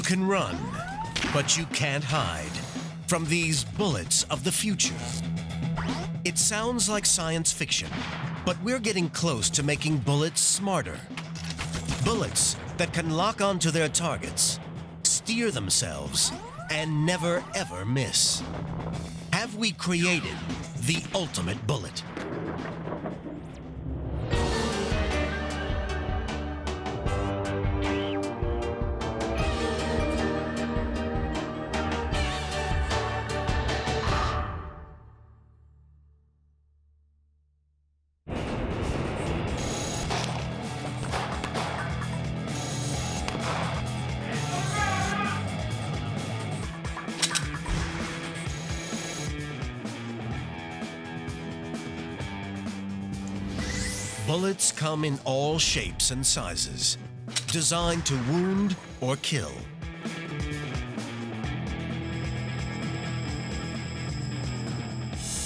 can run, but you can't hide from these bullets of the future. It sounds like science fiction, but we're getting close to making bullets smarter. Bullets that can lock onto their targets, steer themselves, and never ever miss. Have we created the ultimate bullet? Bullets come in all shapes and sizes, designed to wound or kill.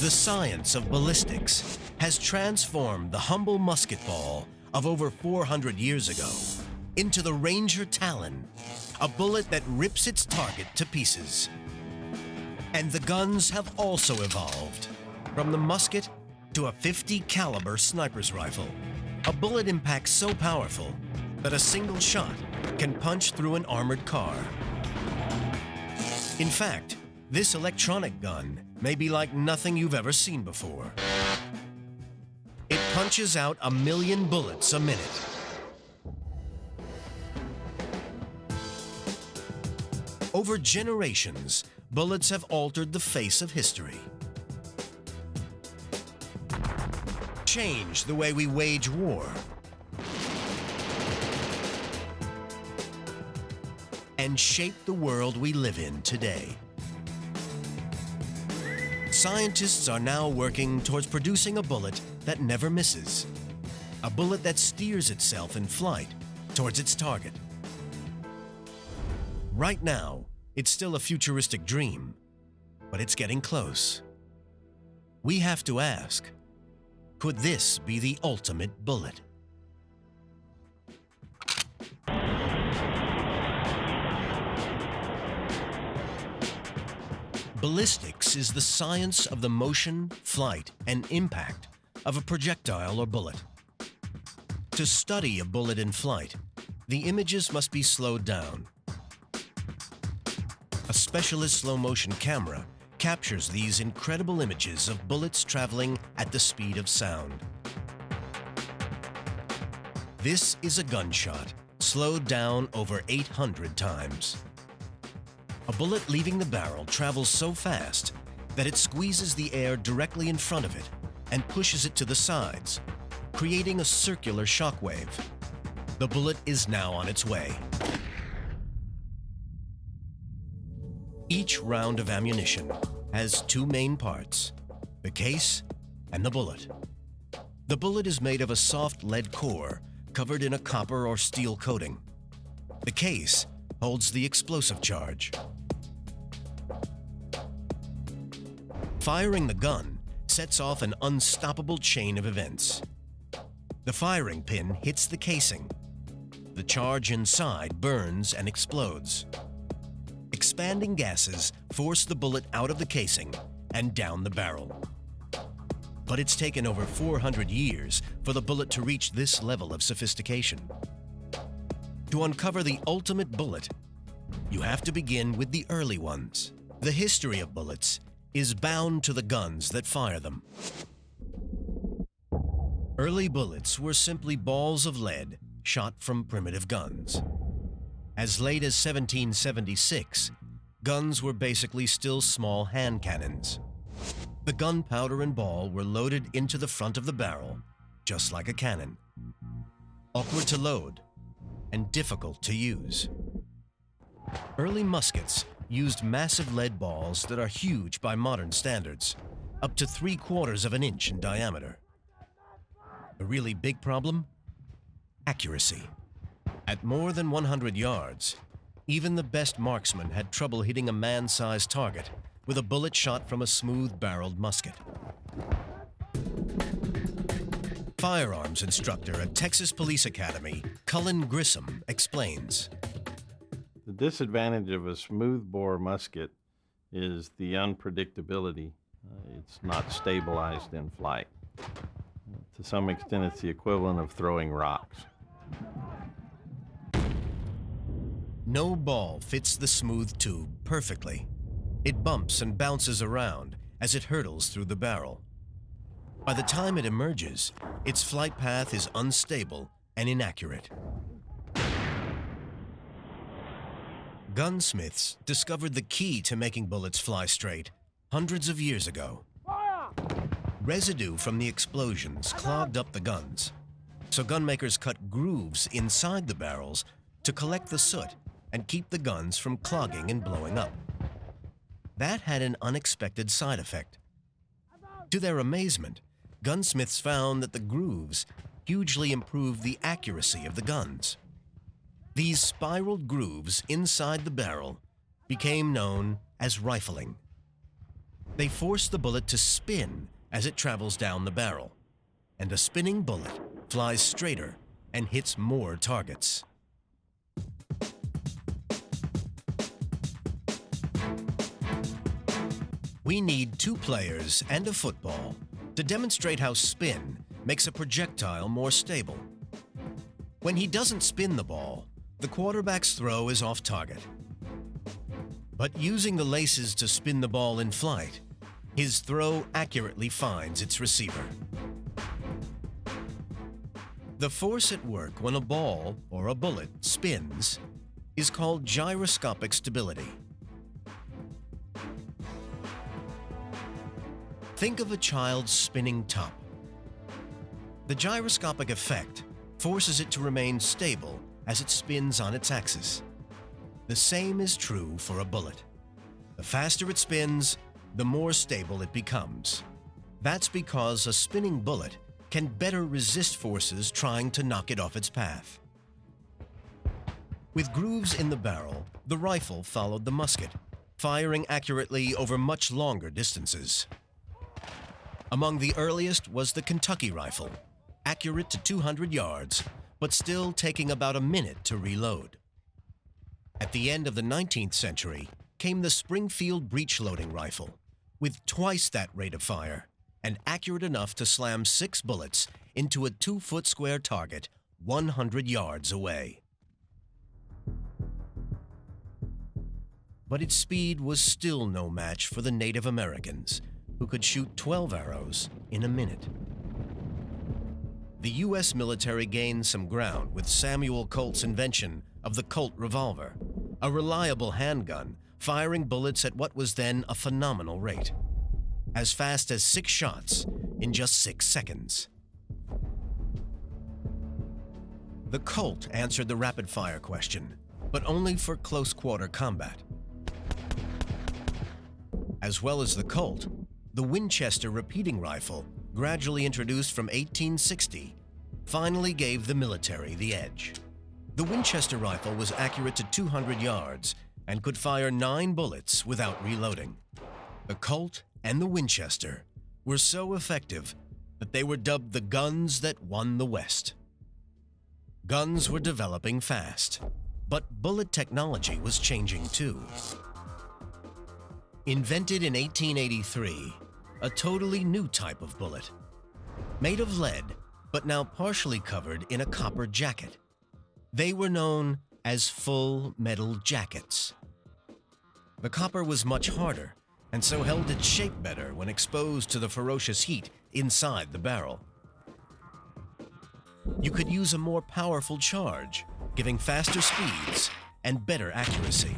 The science of ballistics has transformed the humble musket ball of over 400 years ago into the Ranger Talon, a bullet that rips its target to pieces. And the guns have also evolved, from the musket to a .50 caliber sniper's rifle. A bullet impacts so powerful that a single shot can punch through an armored car. In fact, this electronic gun may be like nothing you've ever seen before. It punches out 1 million bullets a minute. Over generations, bullets have altered the face of history. Change the way we wage war, and shape the world we live in today. Scientists are now working towards producing a bullet that never misses, a bullet that steers itself in flight towards its target. Right now, it's still a futuristic dream, but it's getting close. We have to ask, could this be the ultimate bullet? Ballistics is the science of the motion, flight, and impact of a projectile or bullet. To study a bullet in flight, the images must be slowed down. A specialist slow-motion camera captures these incredible images of bullets traveling at the speed of sound. This is a gunshot slowed down over 800 times. A bullet leaving the barrel travels so fast that it squeezes the air directly in front of it and pushes it to the sides, creating a circular shockwave. The bullet is now on its way. Each round of ammunition has 2 main parts, the case and the bullet. The bullet is made of a soft lead core covered in a copper or steel coating. The case holds the explosive charge. Firing the gun sets off an unstoppable chain of events. The firing pin hits the casing. The charge inside burns and explodes. Expanding gases force the bullet out of the casing and down the barrel. But it's taken over 400 years for the bullet to reach this level of sophistication. To uncover the ultimate bullet, you have to begin with the early ones. The history of bullets is bound to the guns that fire them. Early bullets were simply balls of lead shot from primitive guns. As late as 1776, guns were basically still small hand cannons. The gunpowder and ball were loaded into the front of the barrel, just like a cannon. Awkward to load and difficult to use. Early muskets used massive lead balls that are huge by modern standards, up to 3/4 of an inch in diameter. A really big problem? Accuracy. At more than 100 yards, even the best marksman had trouble hitting a man-sized target with a bullet shot from a smooth-barreled musket. Firearms instructor at Texas Police Academy, Cullen Grissom, explains. The disadvantage of a smoothbore musket is the unpredictability. It's not stabilized in flight. To some extent, it's the equivalent of throwing rocks. No ball fits the smooth tube perfectly. It bumps and bounces around as it hurtles through the barrel. By the time it emerges, its flight path is unstable and inaccurate. Gunsmiths discovered the key to making bullets fly straight hundreds of years ago. Residue from the explosions clogged up the guns, so gunmakers cut grooves inside the barrels to collect the soot and keep the guns from clogging and blowing up. That had an unexpected side effect. To their amazement, gunsmiths found that the grooves hugely improved the accuracy of the guns. These spiraled grooves inside the barrel became known as rifling. They force the bullet to spin as it travels down the barrel, and a spinning bullet flies straighter and hits more targets. We need 2 players and a football to demonstrate how spin makes a projectile more stable. When he doesn't spin the ball, the quarterback's throw is off target. But using the laces to spin the ball in flight, his throw accurately finds its receiver. The force at work when a ball or a bullet spins is called gyroscopic stability. Think of a child's spinning top. The gyroscopic effect forces it to remain stable as it spins on its axis. The same is true for a bullet. The faster it spins, the more stable it becomes. That's because a spinning bullet can better resist forces trying to knock it off its path. With grooves in the barrel, the rifle followed the musket, firing accurately over much longer distances. Among the earliest was the Kentucky rifle, accurate to 200 yards, but still taking about a minute to reload. At the end of the 19th century came the Springfield breech-loading rifle, with twice that rate of fire, and accurate enough to slam 6 bullets into a 2-foot square target 100 yards away. But its speed was still no match for the Native Americans, who could shoot 12 arrows in a minute. The U.S. military gained some ground with Samuel Colt's invention of the Colt revolver, a reliable handgun firing bullets at what was then a phenomenal rate, as fast as 6 shots in just 6 seconds. The Colt answered the rapid-fire question, but only for close-quarter combat. As well as the Colt, the Winchester repeating rifle, gradually introduced from 1860, finally gave the military the edge. The Winchester rifle was accurate to 200 yards and could fire 9 bullets without reloading. The Colt and the Winchester were so effective that they were dubbed the guns that won the West. Guns were developing fast, but bullet technology was changing too. Invented in 1883, a totally new type of bullet, made of lead, but now partially covered in a copper jacket. They were known as full metal jackets. The copper was much harder, and so held its shape better when exposed to the ferocious heat inside the barrel. You could use a more powerful charge, giving faster speeds and better accuracy.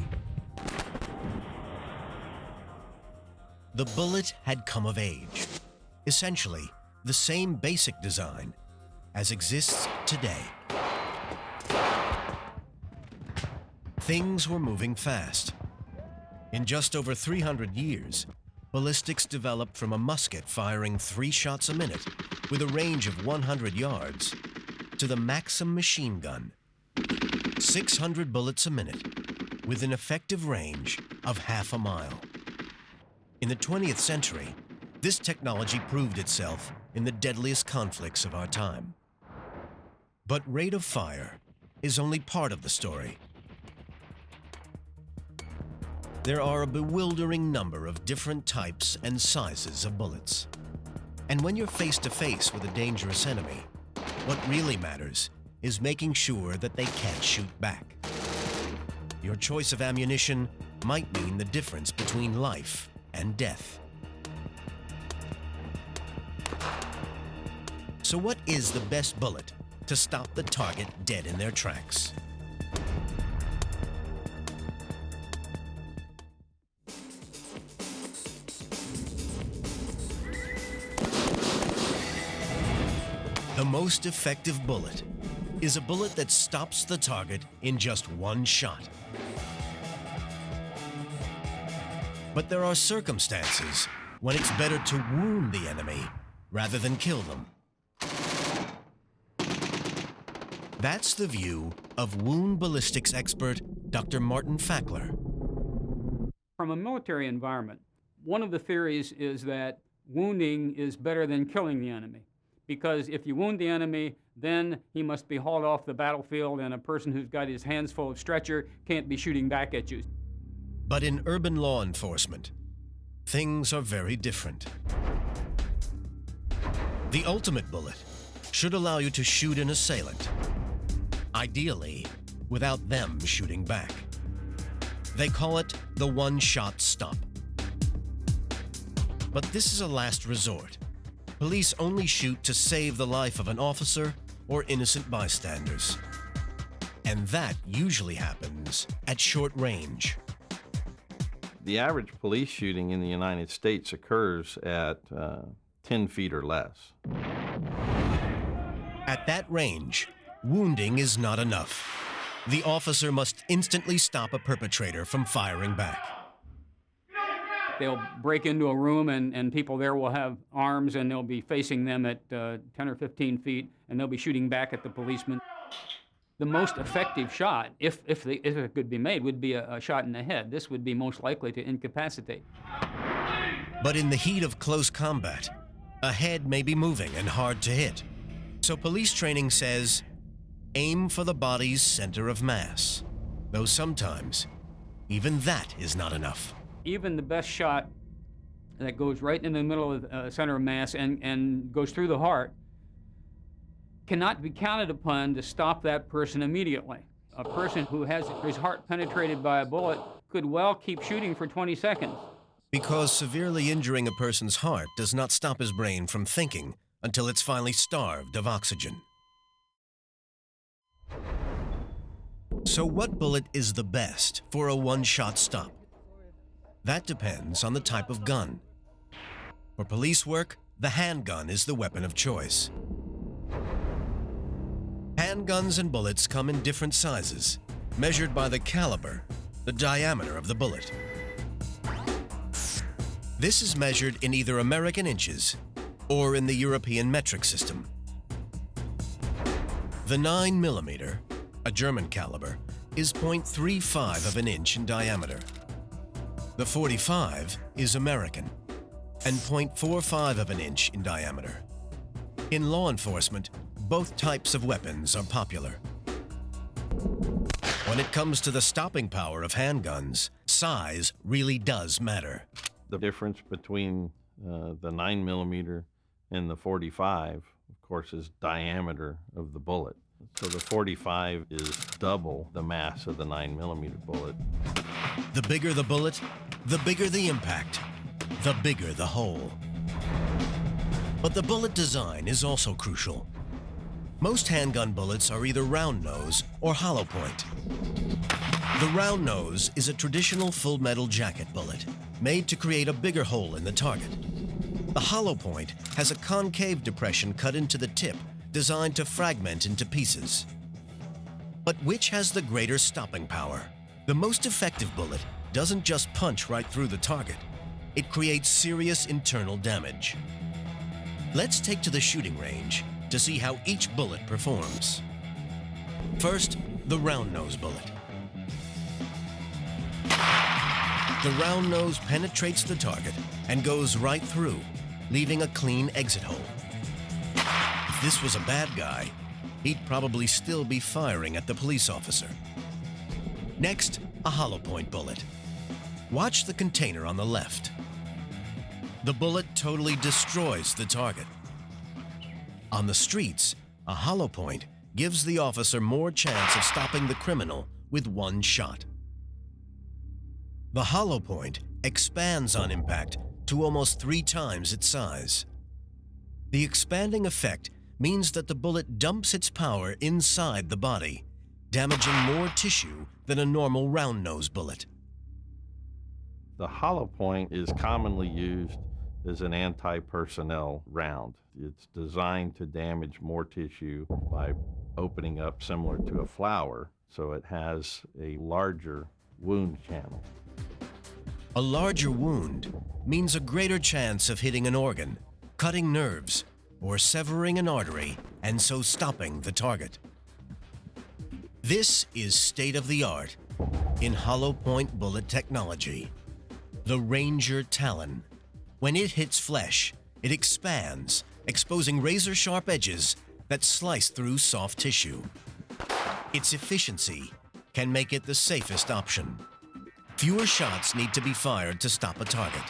The bullet had come of age, essentially the same basic design as exists today. Things were moving fast. In just over 300 years, ballistics developed from a musket firing 3 shots a minute with a range of 100 yards to the Maxim machine gun, 600 bullets a minute with an effective range of half a mile. In the 20th century, this technology proved itself in the deadliest conflicts of our time. But rate of fire is only part of the story. There are a bewildering number of different types and sizes of bullets. And when you're face to face with a dangerous enemy, what really matters is making sure that they can't shoot back. Your choice of ammunition might mean the difference between life and death. So what is the best bullet to stop the target dead in their tracks? The most effective bullet is a bullet that stops the target in just one shot. But there are circumstances when it's better to wound the enemy rather than kill them. That's the view of wound ballistics expert Dr. Martin Fackler. From a military environment, one of the theories is that wounding is better than killing the enemy. Because if you wound the enemy, then he must be hauled off the battlefield, and a person who's got his hands full of stretcher can't be shooting back at you. But in urban law enforcement, things are very different. The ultimate bullet should allow you to shoot an assailant, ideally without them shooting back. They call it the one-shot stop. But this is a last resort. Police only shoot to save the life of an officer or innocent bystanders. And that usually happens at short range. The average police shooting in the United States occurs at 10 feet or less. At that range, wounding is not enough. The officer must instantly stop a perpetrator from firing back. They'll break into a room, and people there will have arms, and they'll be facing them at 10 or 15 feet, and they'll be shooting back at the policeman. The most effective shot, if it could be made, would be a shot in the head. This would be most likely to incapacitate. But in the heat of close combat, a head may be moving and hard to hit. So police training says, aim for the body's center of mass. Though sometimes, even that is not enough. Even the best shot that goes right in the middle of the center of mass and goes through the heart cannot be counted upon to stop that person immediately. A person who has his heart penetrated by a bullet could well keep shooting for 20 seconds. Because severely injuring a person's heart does not stop his brain from thinking until it's finally starved of oxygen. So what bullet is the best for a one-shot stop? That depends on the type of gun. For police work, the handgun is the weapon of choice. Handguns and bullets come in different sizes, measured by the caliber, the diameter of the bullet. This is measured in either American inches or in the European metric system. The 9mm, a German caliber, is 0.35 of an inch in diameter. The .45 is American and 0.45 of an inch in diameter. In law enforcement, both types of weapons are popular. When it comes to the stopping power of handguns, size really does matter. The difference between the 9mm and the .45, of course, is diameter of the bullet. So the .45 is double the mass of the 9mm bullet. The bigger the bullet, the bigger the impact, the bigger the hole. But the bullet design is also crucial. Most handgun bullets are either round nose or hollow point. The round nose is a traditional full metal jacket bullet made to create a bigger hole in the target. The hollow point has a concave depression cut into the tip designed to fragment into pieces. But which has the greater stopping power? The most effective bullet doesn't just punch right through the target. It creates serious internal damage. Let's take to the shooting range to see how each bullet performs. First, the round nose bullet. The round nose penetrates the target and goes right through, leaving a clean exit hole. If this was a bad guy, he'd probably still be firing at the police officer. Next, a hollow point bullet. Watch the container on the left. The bullet totally destroys the target. On the streets, a hollow point gives the officer more chance of stopping the criminal with one shot. The hollow point expands on impact to almost 3 times its size. The expanding effect means that the bullet dumps its power inside the body, damaging more tissue than a normal round-nose bullet. The hollow point is commonly used as an anti-personnel round. It's designed to damage more tissue by opening up similar to a flower, so it has a larger wound channel. A larger wound means a greater chance of hitting an organ, cutting nerves, or severing an artery, and so stopping the target. This is state-of-the-art in hollow point bullet technology. The Ranger Talon. When it hits flesh, it expands, exposing razor-sharp edges that slice through soft tissue. Its efficiency can make it the safest option. Fewer shots need to be fired to stop a target,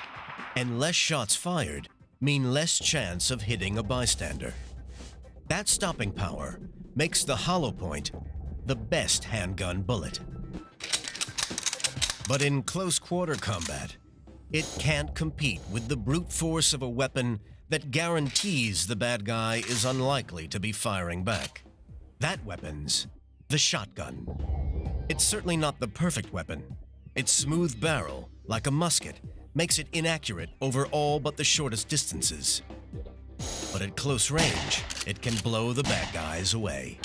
and less shots fired mean less chance of hitting a bystander. That stopping power makes the hollow point the best handgun bullet. But in close quarter combat, it can't compete with the brute force of a weapon that guarantees the bad guy is unlikely to be firing back. That weapon's the shotgun. It's certainly not the perfect weapon. Its smooth barrel, like a musket, makes it inaccurate over all but the shortest distances. But at close range, it can blow the bad guys away.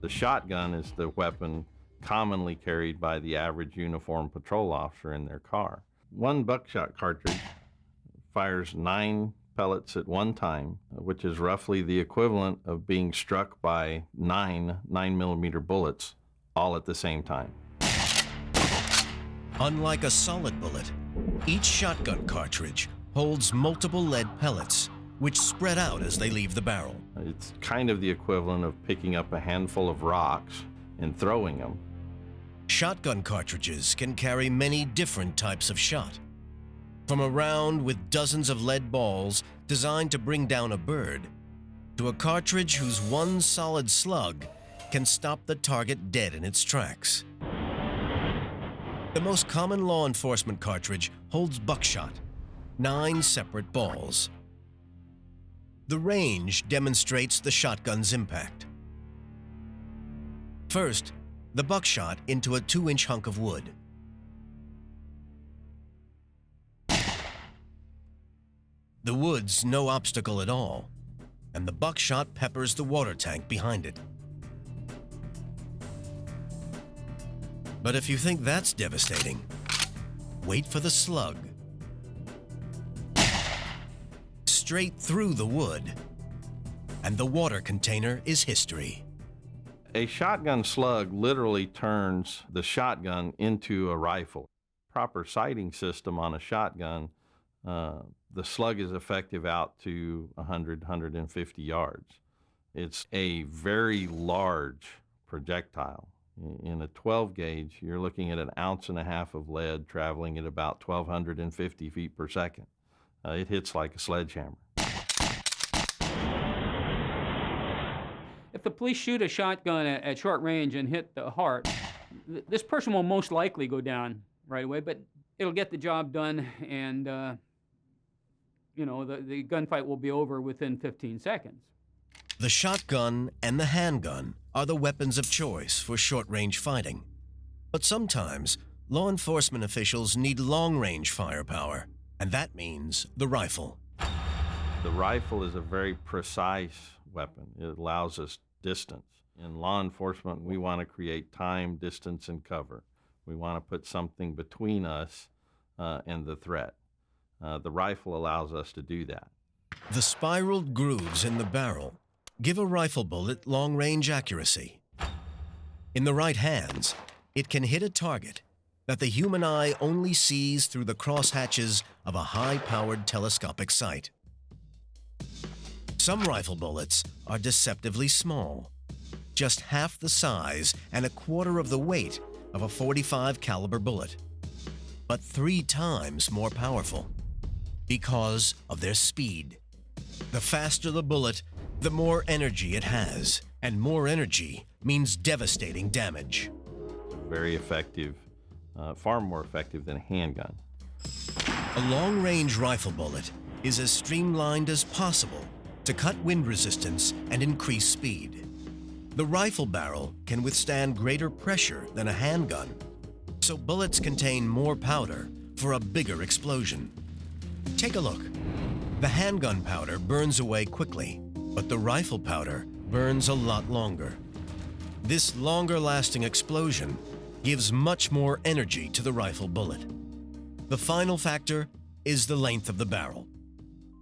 The shotgun is the weapon commonly carried by the average uniformed patrol officer in their car. One buckshot cartridge fires 9 pellets at one time, which is roughly the equivalent of being struck by 9 9mm bullets all at the same time. Unlike a solid bullet, each shotgun cartridge holds multiple lead pellets, which spread out as they leave the barrel. It's kind of the equivalent of picking up a handful of rocks and throwing them. Shotgun cartridges can carry many different types of shot. From a round with dozens of lead balls designed to bring down a bird, to a cartridge whose one solid slug can stop the target dead in its tracks. The most common law enforcement cartridge holds buckshot, 9 separate balls. The range demonstrates the shotgun's impact. First, the buckshot into a 2-inch hunk of wood. The wood's no obstacle at all, and the buckshot peppers the water tank behind it. But if you think that's devastating, wait for the slug. Straight through the wood, and the water container is history. A shotgun slug literally turns the shotgun into a rifle. Proper sighting system on a shotgun, the slug is effective out to 100, 150 yards. It's a very large projectile. In a 12 gauge, you're looking at 1.5 ounces of lead traveling at about 1,250 feet per second. It hits like a sledgehammer. If the police shoot a shotgun at short range and hit the heart, this person will most likely go down right away, but it'll get the job done, and the gunfight will be over within 15 seconds. The shotgun and the handgun are the weapons of choice for short-range fighting. But sometimes, law enforcement officials need long-range firepower, and that means the rifle. The rifle is a very precise weapon. It allows us distance. In law enforcement, we want to create time, distance, and cover. We want to put something between us and the threat. The rifle allows us to do that. The spiraled grooves in the barrel give a rifle bullet long-range accuracy. In the right hands, it can hit a target that the human eye only sees through the crosshatches of a high-powered telescopic sight. Some rifle bullets are deceptively small, just half the size and 1/4 of the weight of a .45 caliber bullet. but 3 times more powerful because of their speed. The faster the bullet, the more energy it has, and more energy means devastating damage. Very effective, far more effective than a handgun. A long-range rifle bullet is as streamlined as possible to cut wind resistance and increase speed. The rifle barrel can withstand greater pressure than a handgun, so bullets contain more powder for a bigger explosion. Take a look. The handgun powder burns away quickly, but the rifle powder burns a lot longer. This longer-lasting explosion gives much more energy to the rifle bullet. The final factor is the length of the barrel.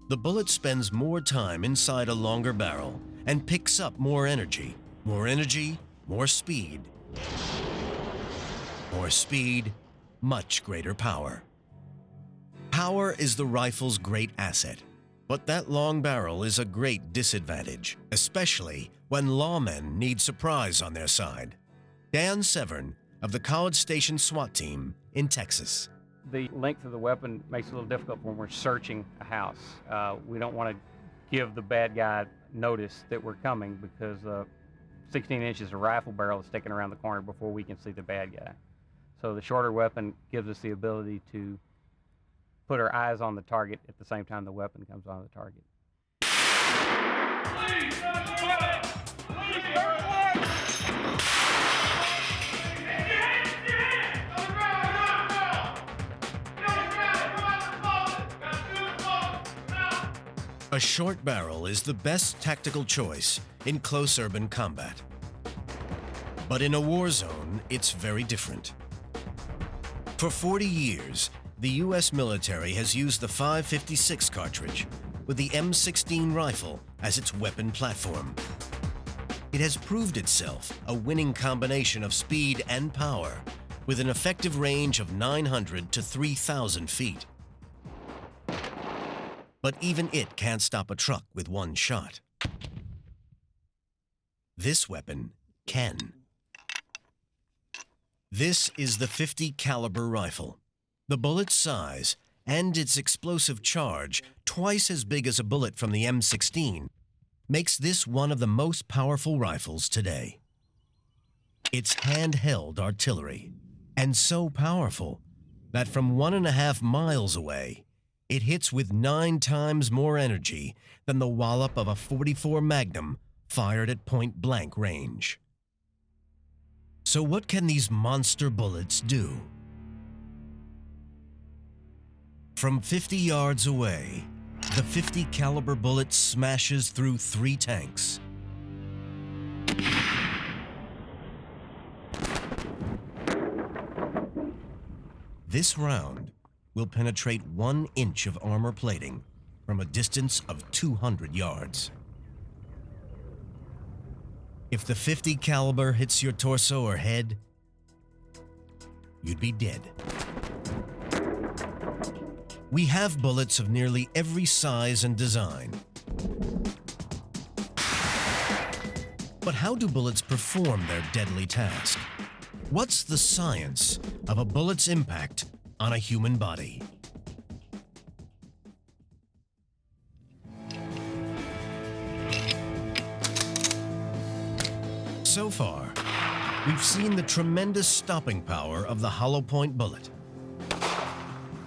The bullet spends more time inside a longer barrel and picks up more energy. More energy, more speed. More speed, much greater power. Power is the rifle's great asset, but that long barrel is a great disadvantage, especially when lawmen need surprise on their side. Dan Severn of the College Station SWAT team in Texas. The length of the weapon makes it a little difficult when we're searching a house. We don't want to give the bad guy notice that we're coming because 16 inches of rifle barrel is sticking around the corner before we can see the bad guy. So the shorter weapon gives us the ability to put our eyes on the target at the same time the weapon comes on the target. A short barrel is the best tactical choice in close urban combat. But in a war zone, it's very different. For 40 years, the U.S. military has used the .556 cartridge with the M16 rifle as its weapon platform. It has proved itself a winning combination of speed and power with an effective range of 900 to 3,000 feet. But even it can't stop a truck with one shot. This weapon can. This is the .50 caliber rifle. The bullet's size and its explosive charge, twice as big as a bullet from the M16, makes this one of the most powerful rifles today. It's handheld artillery, and so powerful that from 1.5 miles away, it hits with 9 times more energy than the wallop of a .44 Magnum fired at point-blank range. So what can these monster bullets do? From 50 yards away, the .50 caliber bullet smashes through 3 tanks. This round will penetrate 1 inch of armor plating from a distance of 200 yards. If the .50 caliber hits your torso or head, you'd be dead. We have bullets of nearly every size and design. But how do bullets perform their deadly task? What's the science of a bullet's impact on a human body? So far, we've seen the tremendous stopping power of the hollow point bullet,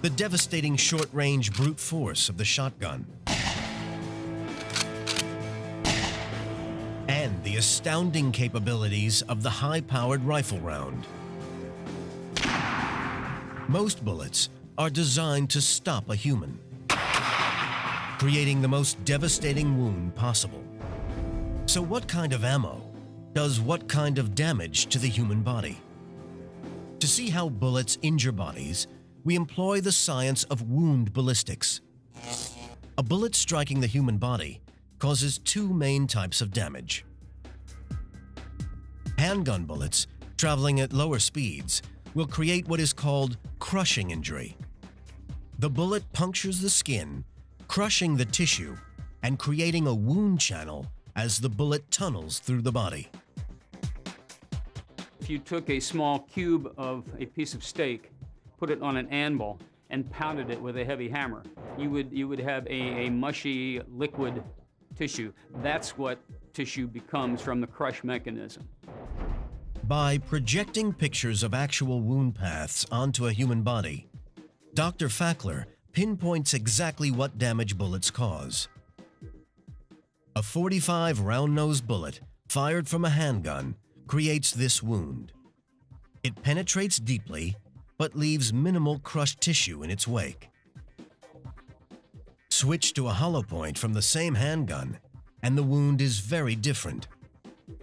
the devastating short-range brute force of the shotgun, and the astounding capabilities of the high-powered rifle round. Most bullets are designed to stop a human, creating the most devastating wound possible. So what kind of ammo does what kind of damage to the human body? To see how bullets injure bodies, we employ the science of wound ballistics. A bullet striking the human body causes 2 main types of damage. Handgun bullets, traveling at lower speeds, will create what is called crushing injury. The bullet punctures the skin, crushing the tissue and creating a wound channel as the bullet tunnels through the body. If you took a small cube of a piece of steak, put it on an anvil and pounded it with a heavy hammer, you would have a mushy liquid tissue. That's what tissue becomes from the crush mechanism. By projecting pictures of actual wound paths onto a human body, Dr. Fackler pinpoints exactly what damage bullets cause. A .45 round-nosed bullet fired from a handgun creates this wound. It penetrates deeply, but leaves minimal crushed tissue in its wake. Switch to a hollow point from the same handgun, and the wound is very different.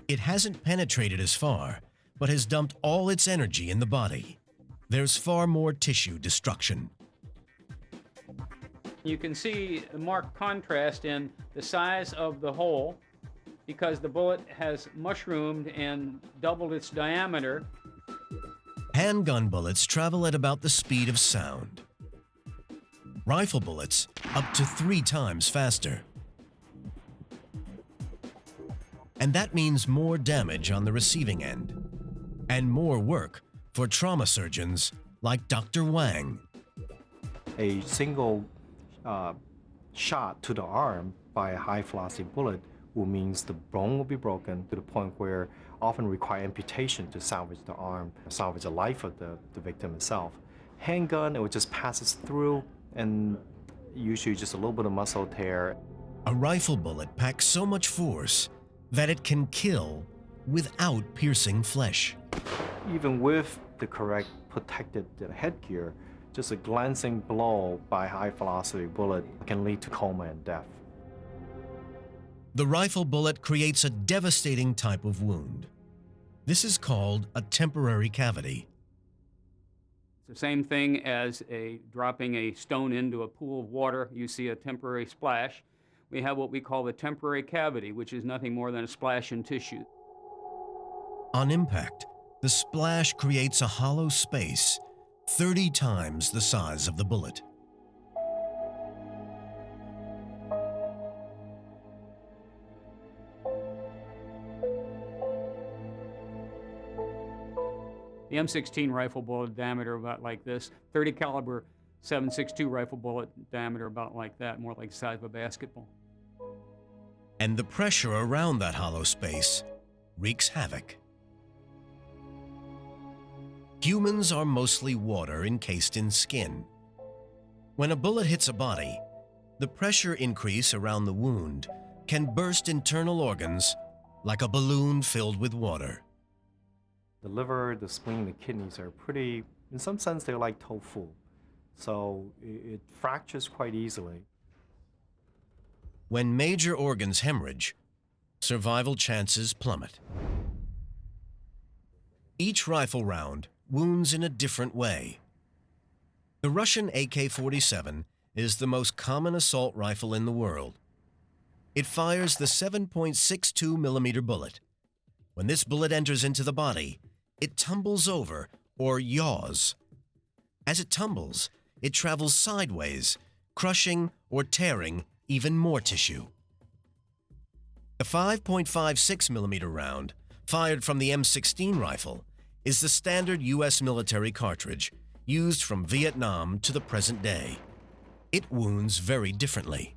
It hasn't penetrated as far, but has dumped all its energy in the body. There's far more tissue destruction. You can see the marked contrast in the size of the hole because the bullet has mushroomed and doubled its diameter. Handgun bullets travel at about the speed of sound. Rifle bullets up to 3 times faster. And that means more damage on the receiving end, and more work for trauma surgeons like Dr. Wang. A single shot to the arm by a high-velocity bullet will means the bone will be broken to the point where often require amputation to salvage the arm, salvage the life of the victim itself. Handgun, it just passes through and usually just a little bit of muscle tear. A rifle bullet packs so much force that it can kill without piercing flesh. Even with the correct protected headgear, just a glancing blow by a high-velocity bullet can lead to coma and death. The rifle bullet creates a devastating type of wound. This is called a temporary cavity. It's the same thing as dropping a stone into a pool of water. You see a temporary splash. We have what we call the temporary cavity, which is nothing more than a splash in tissue. On impact, the splash creates a hollow space 30 times the size of the bullet. The M16 rifle bullet diameter about like this, 30 caliber 7.62 rifle bullet diameter about like that, more like the size of a basketball. And the pressure around that hollow space wreaks havoc. Humans are mostly water encased in skin. When a bullet hits a body, the pressure increase around the wound can burst internal organs like a balloon filled with water. The liver, the spleen, the kidneys are pretty, in some sense, they're like tofu. So it fractures quite easily. When major organs hemorrhage, survival chances plummet. Each rifle round wounds in a different way. The Russian AK-47 is the most common assault rifle in the world. It fires the 7.62 millimeter bullet. When this bullet enters into the body, it tumbles over or yaws. As it tumbles, it travels sideways, crushing or tearing even more tissue. The 5.56 millimeter round, fired from the M16 rifle, is the standard U.S. military cartridge used from Vietnam to the present day. It wounds very differently.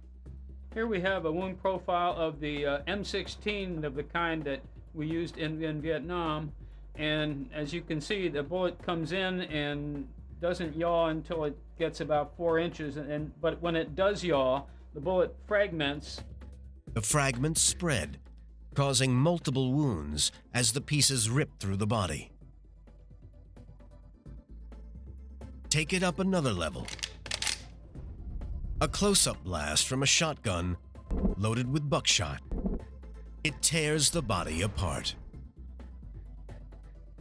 Here we have a wound profile of the M16 of the kind that we used in Vietnam. And as you can see, the bullet comes in and doesn't yaw until it gets about 4 inches. But when it does yaw, the bullet fragments. The fragments spread, causing multiple wounds as the pieces rip through the body. Take it up another level. A close-up blast from a shotgun loaded with buckshot. It tears the body apart.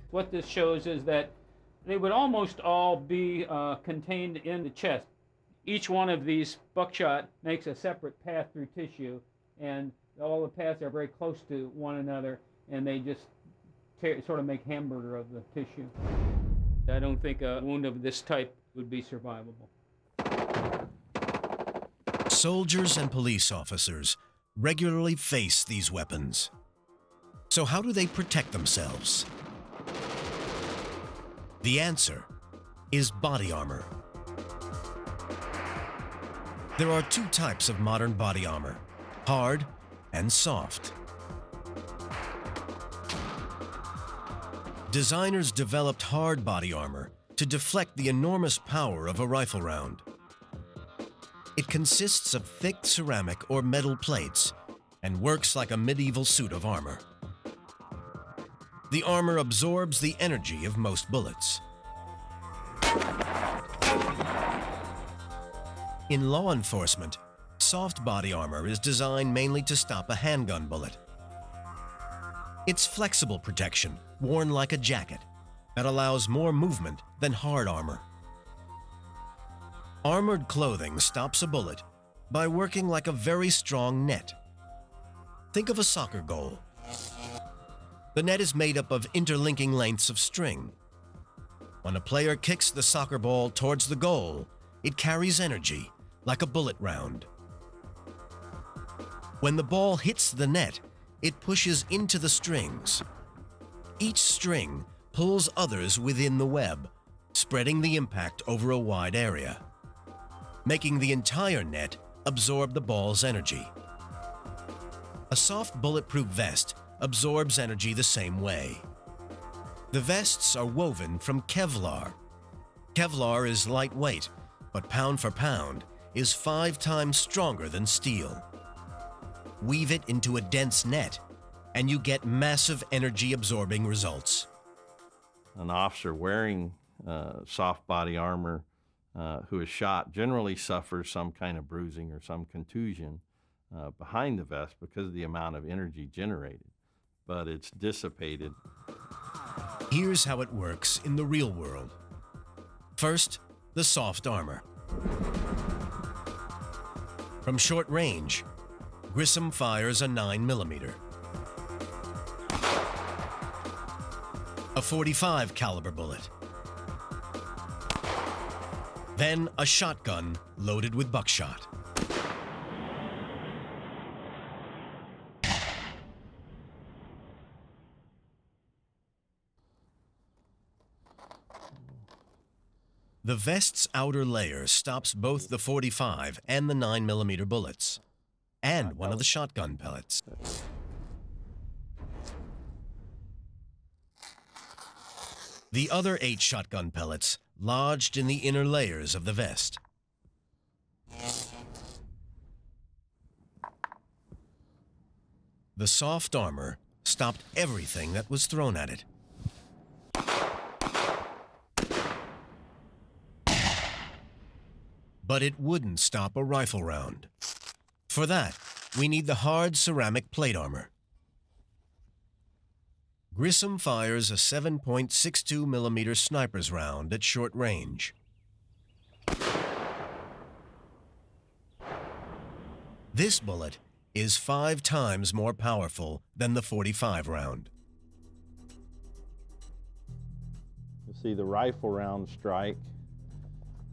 What this shows is that they would almost all be contained in the chest. Each one of these buckshot makes a separate path through tissue, and all the paths are very close to one another, and they just sort of make hamburger of the tissue. I don't think a wound of this type would be survivable. Soldiers and police officers regularly face these weapons. So how do they protect themselves? The answer: is body armor. There are two types of modern body armor, hard and soft. Designers developed hard body armor to deflect the enormous power of a rifle round. It consists of thick ceramic or metal plates and works like a medieval suit of armor. The armor absorbs the energy of most bullets. In law enforcement, soft body armor is designed mainly to stop a handgun bullet. It's flexible protection, worn like a jacket, that allows more movement than hard armor. Armored clothing stops a bullet by working like a very strong net. Think of a soccer goal. The net is made up of interlinking lengths of string. When a player kicks the soccer ball towards the goal, it carries energy, like a bullet round. When the ball hits the net, it pushes into the strings. Each string pulls others within the web, spreading the impact over a wide area, making the entire net absorb the ball's energy. A soft bulletproof vest absorbs energy the same way. The vests are woven from Kevlar. Kevlar is lightweight, but pound for pound is 5 times stronger than steel. Weave it into a dense net, and you get massive energy-absorbing results. An officer wearing soft body armor who is shot generally suffers some kind of bruising or some contusion behind the vest because of the amount of energy generated, but it's dissipated. Here's how it works in the real world. First, the soft armor. From short range, Grissom fires a 9mm, a .45 caliber bullet, then a shotgun loaded with buckshot. The vest's outer layer stops both the .45 and the 9mm bullets, and one of the shotgun pellets. The other 8 shotgun pellets lodged in the inner layers of the vest. The soft armor stopped everything that was thrown at it. But it wouldn't stop a rifle round. For that, we need the hard ceramic plate armor. Grissom fires a 7.62mm sniper's round at short range. This bullet is 5 times more powerful than the .45 round. You'll see the rifle round strike,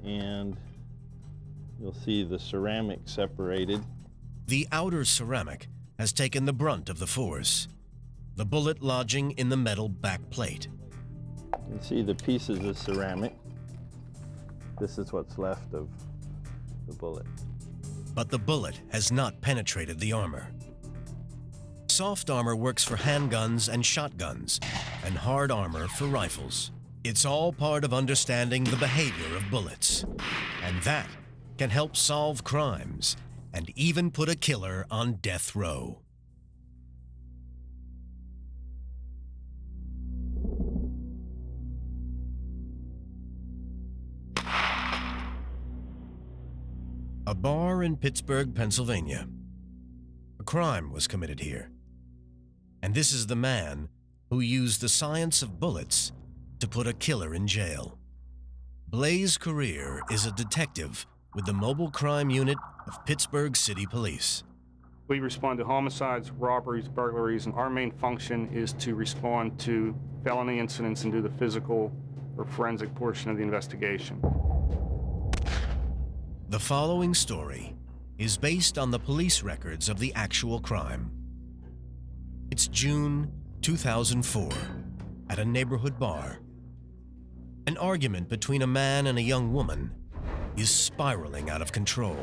and you'll see the ceramic separated. The outer ceramic has taken the brunt of the force, the bullet lodging in the metal back plate. You can see the pieces of ceramic. This is what's left of the bullet. But the bullet has not penetrated the armor. Soft armor works for handguns and shotguns, and hard armor for rifles. It's all part of understanding the behavior of bullets, and that can help solve crimes and even put a killer on death row. A bar in Pittsburgh, Pennsylvania. A crime was committed here. And this is the man who used the science of bullets to put a killer in jail. Blaze Career is a detective with the Mobile Crime Unit of Pittsburgh City Police. We respond to homicides, robberies, burglaries, and our main function is to respond to felony incidents and do the physical or forensic portion of the investigation. The following story is based on the police records of the actual crime. It's June 2004 at a neighborhood bar. An argument between a man and a young woman is spiraling out of control.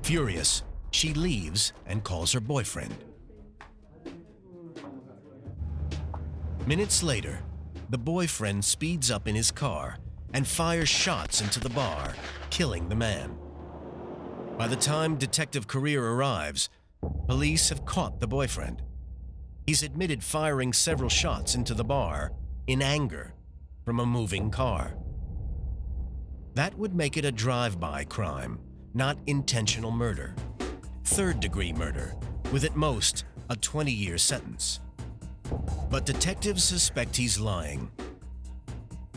Furious, she leaves and calls her boyfriend. Minutes later, the boyfriend speeds up in his car and fires shots into the bar, killing the man. By the time Detective Career arrives, police have caught the boyfriend. He's admitted firing several shots into the bar in anger from a moving car. That would make it a drive-by crime, not intentional murder. Third-degree murder, with at most a 20-year sentence. But detectives suspect he's lying.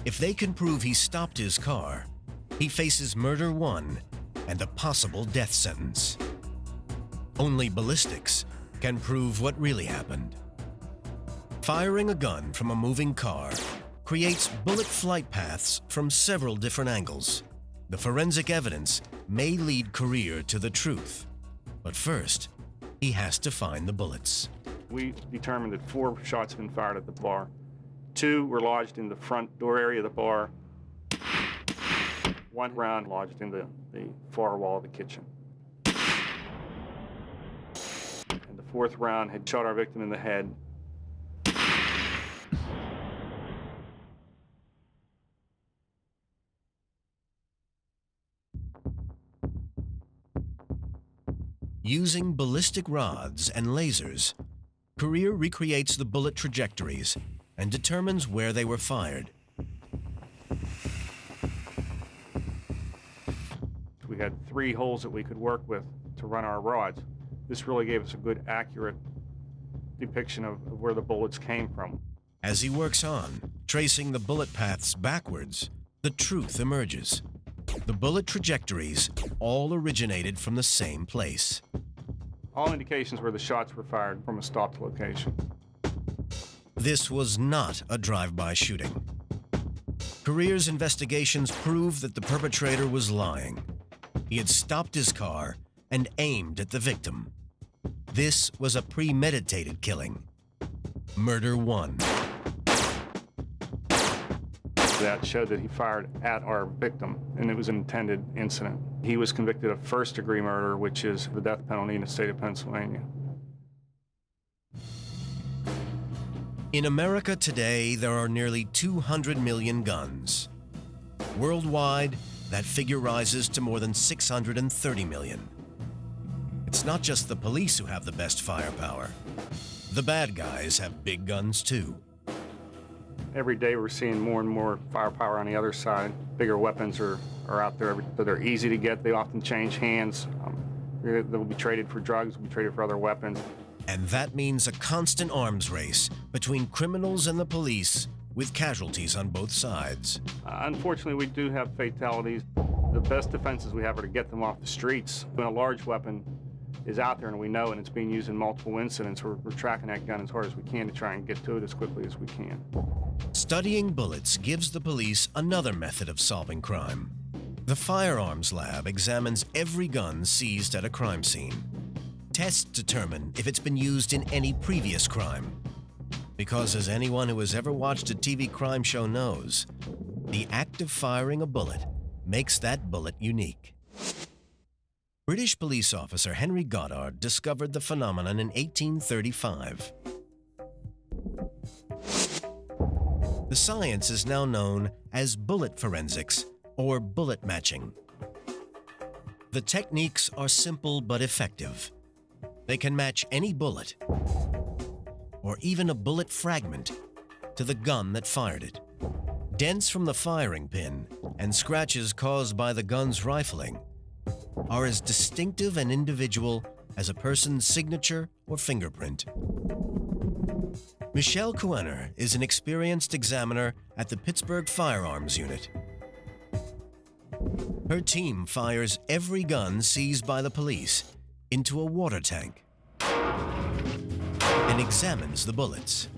If they can prove he stopped his car, he faces murder 1 and a possible death sentence. Only ballistics can prove what really happened. Firing a gun from a moving car creates bullet flight paths from several different angles. The forensic evidence may lead Career to the truth, but first, he has to find the bullets. We determined that 4 shots had been fired at the bar. 2 were lodged in the front door area of the bar. 1 round lodged in the far wall of the kitchen. And the 4th round had shot our victim in the head. Using ballistic rods and lasers, Career recreates the bullet trajectories and determines where they were fired. We had 3 holes that we could work with to run our rods. This really gave us a good, accurate depiction of where the bullets came from. As he works on, tracing the bullet paths backwards, the truth emerges. The bullet trajectories all originated from the same place. All indications were the shots were fired from a stopped location. This was not a drive-by shooting. Career's investigations prove that the perpetrator was lying. He had stopped his car and aimed at the victim. This was a premeditated killing. Murder 1. That showed that he fired at our victim, and it was an intended incident. He was convicted of first-degree murder, which is the death penalty in the state of Pennsylvania. In America today, there are nearly 200 million guns. Worldwide, that figure rises to more than 630 million. It's not just the police who have the best firepower. The bad guys have big guns too. Every day we're seeing more and more firepower on the other side. Bigger weapons are out there. They're easy to get. They often change hands. They'll be traded for drugs, will be traded for other weapons. And that means a constant arms race between criminals and the police, with casualties on both sides. Unfortunately, we do have fatalities. The best defenses we have are to get them off the streets. When a large weapon is out there and we know and it's being used in multiple incidents, we're tracking that gun as hard as we can to try and get to it as quickly as we can. Studying bullets gives the police another method of solving crime. The firearms lab examines every gun seized at a crime scene. Tests determine if it's been used in any previous crime. Because as anyone who has ever watched a TV crime show knows, the act of firing a bullet makes that bullet unique. British police officer Henry Goddard discovered the phenomenon in 1835. The science is now known as bullet forensics or bullet matching. The techniques are simple but effective. They can match any bullet, or even a bullet fragment, to the gun that fired it. Dents from the firing pin and scratches caused by the gun's rifling are as distinctive and individual as a person's signature or fingerprint. Michelle Kuener is an experienced examiner at the Pittsburgh Firearms Unit. Her team fires every gun seized by the police into a water tank and examines the bullets.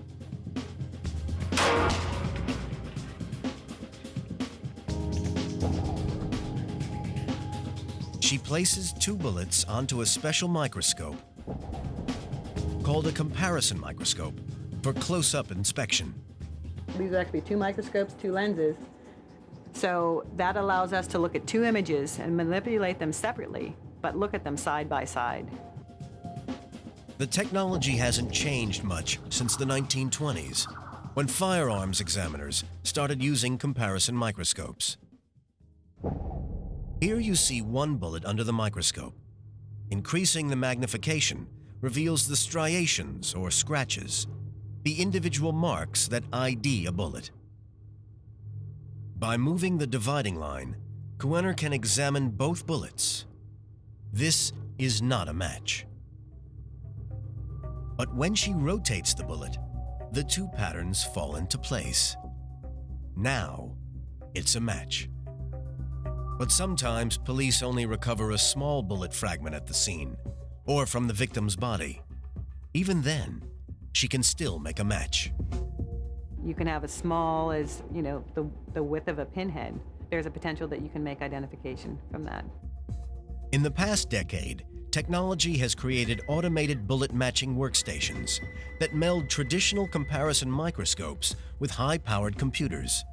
She places 2 bullets onto a special microscope called a comparison microscope for close-up inspection. These are actually two microscopes, two lenses. So that allows us to look at two images and manipulate them separately, but look at them side by side. The technology hasn't changed much since the 1920s, when firearms examiners started using comparison microscopes. Here you see one bullet under the microscope. Increasing the magnification reveals the striations or scratches, the individual marks that ID a bullet. By moving the dividing line, Kuener can examine both bullets. This is not a match. But when she rotates the bullet, the two patterns fall into place. Now, it's a match. But sometimes police only recover a small bullet fragment at the scene, or from the victim's body. Even then, she can still make a match. You can have as small as, the width of a pinhead. There's a potential that you can make identification from that. In the past decade, technology has created automated bullet matching workstations that meld traditional comparison microscopes with high-powered computers.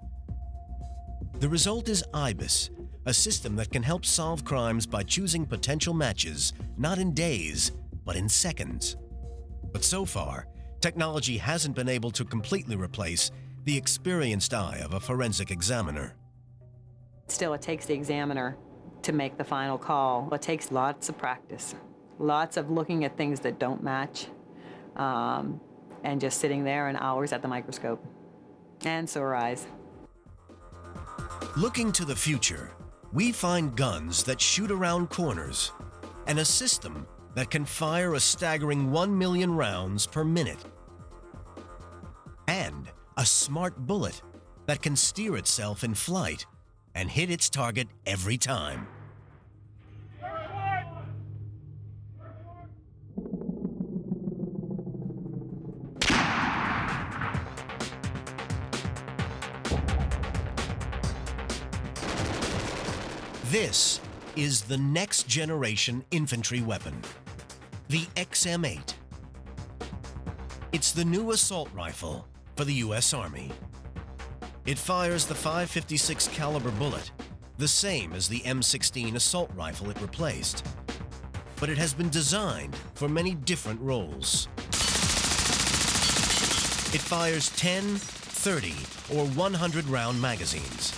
The result is IBIS, a system that can help solve crimes by choosing potential matches, not in days, but in seconds. But so far, technology hasn't been able to completely replace the experienced eye of a forensic examiner. Still, it takes the examiner to make the final call. It takes lots of practice, lots of looking at things that don't match, and just sitting there and hours at the microscope, and sore eyes. Looking to the future, we find guns that shoot around corners and a system that can fire a staggering 1 million rounds per minute. And a smart bullet that can steer itself in flight and hit its target every time. This is the next generation infantry weapon, the XM8. It's the new assault rifle for the U.S. Army. It fires the .556 caliber bullet, the same as the M16 assault rifle it replaced. But it has been designed for many different roles. It fires 10, 30, or 100 round magazines.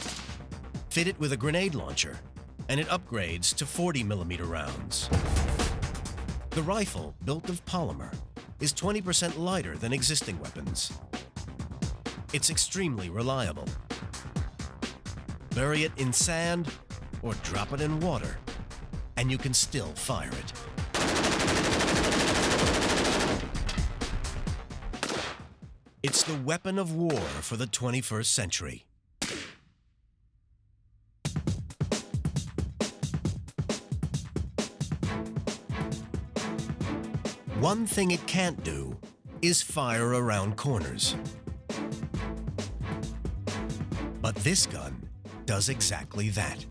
Fit it with a grenade launcher, and it upgrades to 40mm rounds. The rifle, built of polymer, is 20% lighter than existing weapons. It's extremely reliable. Bury it in sand or drop it in water, and you can still fire it. It's the weapon of war for the 21st century. One thing it can't do is fire around corners. But this gun does exactly that.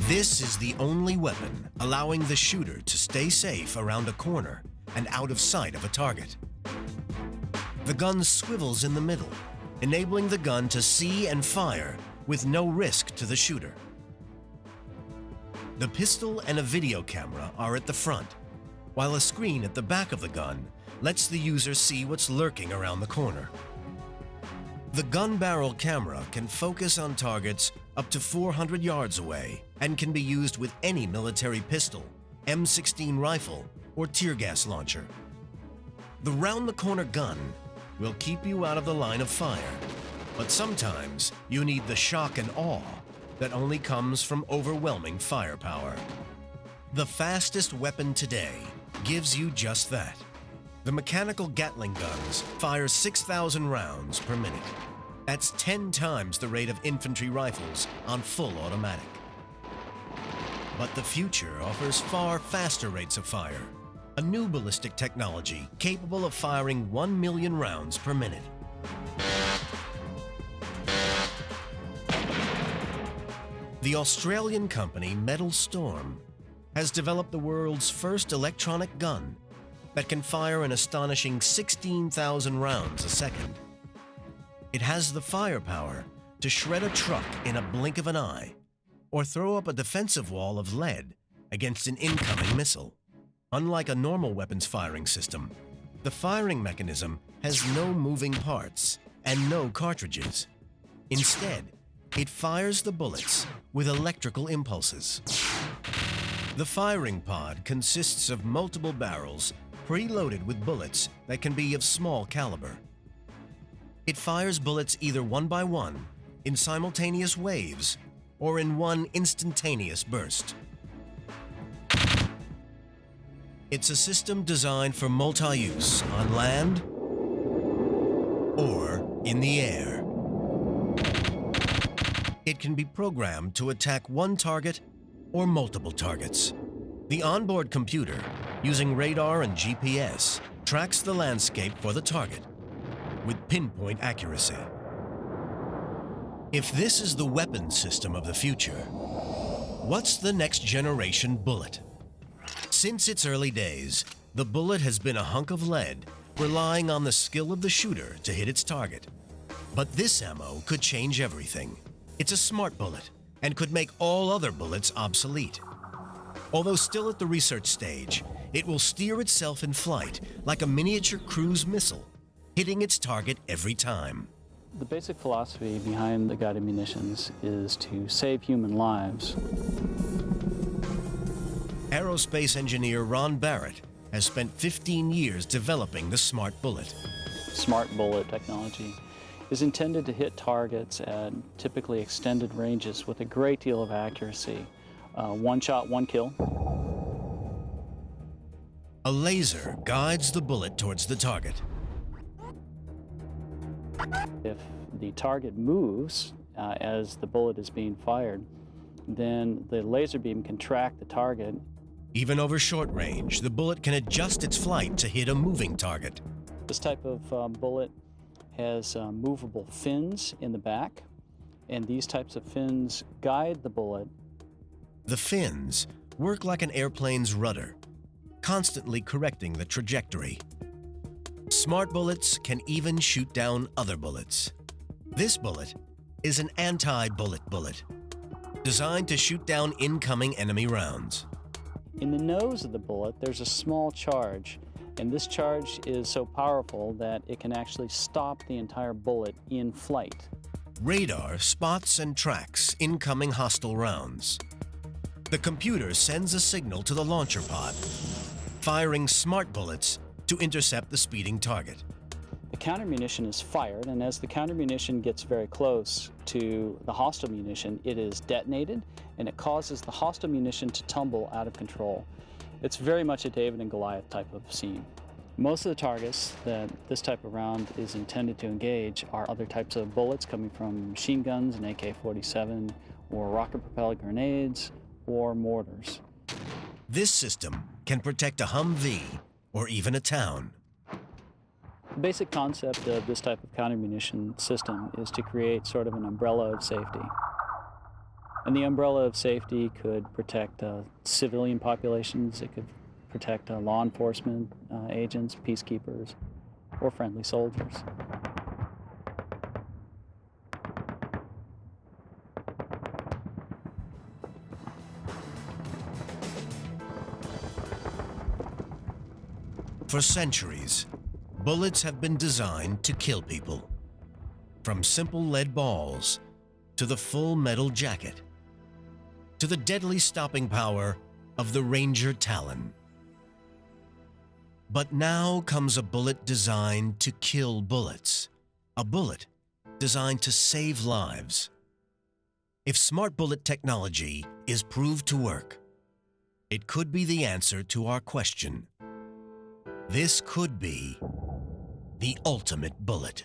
This is the only weapon allowing the shooter to stay safe around a corner and out of sight of a target. The gun swivels in the middle, enabling the gun to see and fire with no risk to the shooter. The pistol and a video camera are at the front, while a screen at the back of the gun lets the user see what's lurking around the corner. The gun barrel camera can focus on targets up to 400 yards away and can be used with any military pistol, M16 rifle, or tear gas launcher. The round-the-corner gun will keep you out of the line of fire, but sometimes you need the shock and awe that only comes from overwhelming firepower. The fastest weapon today gives you just that. The mechanical Gatling guns fire 6,000 rounds per minute. That's 10 times the rate of infantry rifles on full automatic. But the future offers far faster rates of fire. A new ballistic technology capable of firing 1 million rounds per minute. The Australian company Metal Storm has developed the world's first electronic gun that can fire an astonishing 16,000 rounds a second. It has the firepower to shred a truck in a blink of an eye, or throw up a defensive wall of lead against an incoming missile. Unlike a normal weapons firing system, the firing mechanism has no moving parts and no cartridges. Instead, it fires the bullets with electrical impulses. The firing pod consists of multiple barrels preloaded with bullets that can be of small caliber. It fires bullets either one by one, in simultaneous waves, or in one instantaneous burst. It's a system designed for multi-use on land or in the air. It can be programmed to attack one target or multiple targets. The onboard computer, using radar and GPS, tracks the landscape for the target with pinpoint accuracy. If this is the weapon system of the future, what's the next generation bullet? Since its early days, the bullet has been a hunk of lead, relying on the skill of the shooter to hit its target. But this ammo could change everything. It's a smart bullet and could make all other bullets obsolete. Although still at the research stage, it will steer itself in flight like a miniature cruise missile, hitting its target every time. The basic philosophy behind the guided munitions is to save human lives. Aerospace engineer Ron Barrett has spent 15 years developing the smart bullet. Smart bullet technology is intended to hit targets at typically extended ranges with a great deal of accuracy. One shot, one kill. A laser guides the bullet towards the target. If the target moves as the bullet is being fired, then the laser beam can track the target. Even over short range, the bullet can adjust its flight to hit a moving target. This type of bullet has movable fins in the back, and these types of fins guide the bullet. The fins work like an airplane's rudder, constantly correcting the trajectory. Smart bullets can even shoot down other bullets. This bullet is an anti-bullet bullet, designed to shoot down incoming enemy rounds. In the nose of the bullet, there's a small charge, and this charge is so powerful that it can actually stop the entire bullet in flight. Radar spots and tracks incoming hostile rounds. The computer sends a signal to the launcher pod, firing smart bullets to intercept the speeding target. The counter munition is fired, and as the counter munition gets very close to the hostile munition, it is detonated, and it causes the hostile munition to tumble out of control. It's very much a David and Goliath type of scene. Most of the targets that this type of round is intended to engage are other types of bullets coming from machine guns, an AK-47, or rocket-propelled grenades, or mortars. This system can protect a Humvee or even a town. The basic concept of this type of counter munition system is to create sort of an umbrella of safety. And the umbrella of safety could protect civilian populations, it could protect law enforcement agents, peacekeepers, or friendly soldiers. For centuries, bullets have been designed to kill people. From simple lead balls to the full metal jacket, to the deadly stopping power of the Ranger Talon. But now comes a bullet designed to kill bullets, a bullet designed to save lives. If smart bullet technology is proved to work, it could be the answer to our question. This could be the ultimate bullet.